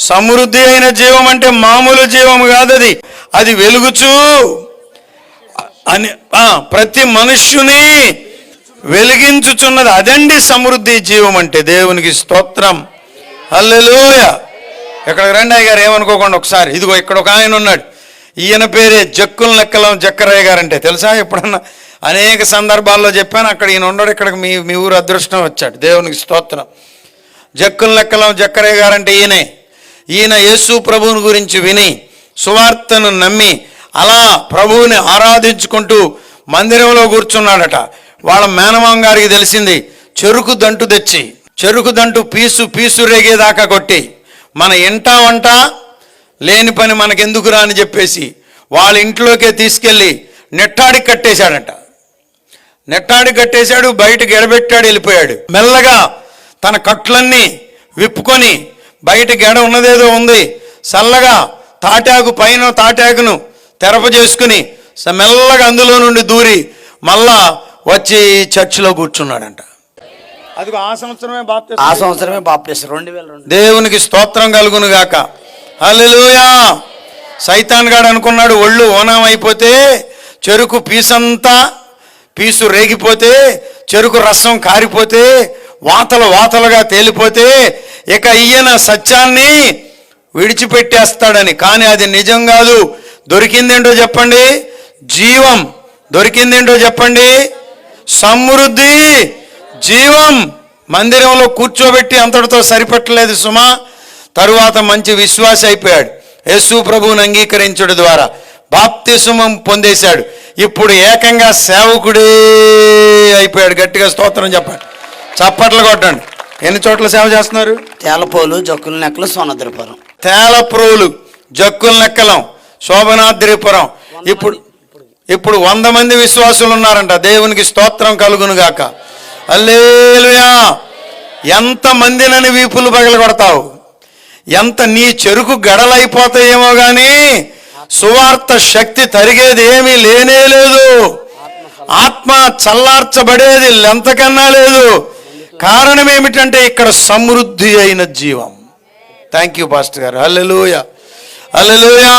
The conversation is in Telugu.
సమృద్ధి అయిన జీవం అంటే మామూలు జీవం కాదు, అది వెలుగుచూ అని ప్రతి మనుష్యుని వెలిగించుచున్నది. అదండి సమృద్ధి జీవం అంటే. దేవునికి స్తోత్రం, హల్లెలూయా. ఇక్కడికి రండి అయ్య గారు, ఏమనుకోకుండా ఒకసారి. ఇదిగో ఇక్కడ ఒక ఆయన ఉన్నాడు, ఈయన పేరే జక్కుల లెక్కలం జక్కరయ్య గారు. అంటే తెలుసా? ఎప్పుడన్నా అనేక సందర్భాల్లో చెప్పాను. అక్కడ ఈయన ఉన్నాడు, ఇక్కడికి మీ ఊరు అదృష్టం వచ్చాడు. దేవునికి స్తోత్రం. జక్కుల లెక్కలం జక్కరయ్య గారు అంటే ఈయన యేసు ప్రభువుని గురించి విని సువార్తను నమ్మి అలా ప్రభువుని ఆరాధించుకుంటూ మందిరంలో కూర్చున్నాడట. వాళ్ళ మేనమామ గారికి తెలిసింది. చెరుకు దంటు తెచ్చి, చెరుకు దంటు పీసు రేగేదాకా కొట్టి, మన ఇంటా వంట లేని పని మనకెందుకురా అని చెప్పేసి వాళ్ళ ఇంట్లోకే తీసుకెళ్ళి నెట్టాడి కట్టేశాడట. నెట్టాడి కట్టేశాడు, బయటకు ఎడబెట్టాడు, వెళ్ళిపోయాడు. మెల్లగా తన కట్లన్నీ విప్పుకొని బయట గెడ ఉన్నదేదో ఉంది, చల్లగా తాటాకు పైన తాటాకును తెరప చేసుకుని మెల్లగా అందులో నుండి దూరి మళ్ళా వచ్చి చర్చిలో కూర్చున్నాడంట. అది ఆ సంవత్సరమే బాప్తిసం 2002. దేవునికి స్తోత్రం కలుగును గాక, హల్లెలూయా. సైతాన్ గాడు అనుకున్నాడు, ఒళ్ళు ఓనం అయిపోతే, చెరుకు పీసు రేగిపోతే, చెరుకు రసం కారిపోతే, వాతలుగా తేలిపోతే ఇక ఈయన సత్యాన్ని విడిచిపెట్టేస్తాడని. కానీ అది నిజం కాదు. దొరికిందేంటో చెప్పండి? జీవం. దొరికిందేంటో చెప్పండి? సమృద్ధి జీవం. మందిరంలో కూర్చోబెట్టి అంతటితో సరిపెట్టలేదు సుమా. తరువాత మంచి విశ్వాసి అయిపోయాడు. యేసు ప్రభువుని అంగీకరించడం ద్వారా బాప్తిస్మం పొందేశాడు. ఇప్పుడు ఏకంగా సేవకుడే అయిపోయాడు. గట్టిగా స్తోత్రం చెప్పండి, చప్పట్లు కొట్టండి. ఎన్ని చోట్ల సేవ చేస్తున్నారు? తేలపోలు, జక్కుల నెక్కలు, సోనద్రిపురం. తేలప్రోలు, జక్కుల నెక్కలం, శోభనాద్రిపురం. ఇప్పుడు 100 మంది విశ్వాసులు ఉన్నారంట. దేవునికి స్తోత్రం కలుగును గాక, హల్లెలూయా. ఎంత మందినని వీపులు పగల కొడతావు, ఎంత నీ చెరుకు గడలైపోతాయేమో కానీ సువార్త శక్తి తరిగేది ఏమీ లేనే లేదు. ఆత్మ చల్లార్చబడేది ఎంతకన్నా లేదు. కారణం ఏమిటంటే ఇక్కడ సమృద్ధి అయిన జీవం. థ్యాంక్ యూ పాస్టర్ గారు, హల్లెలూయా, హల్లెలూయా.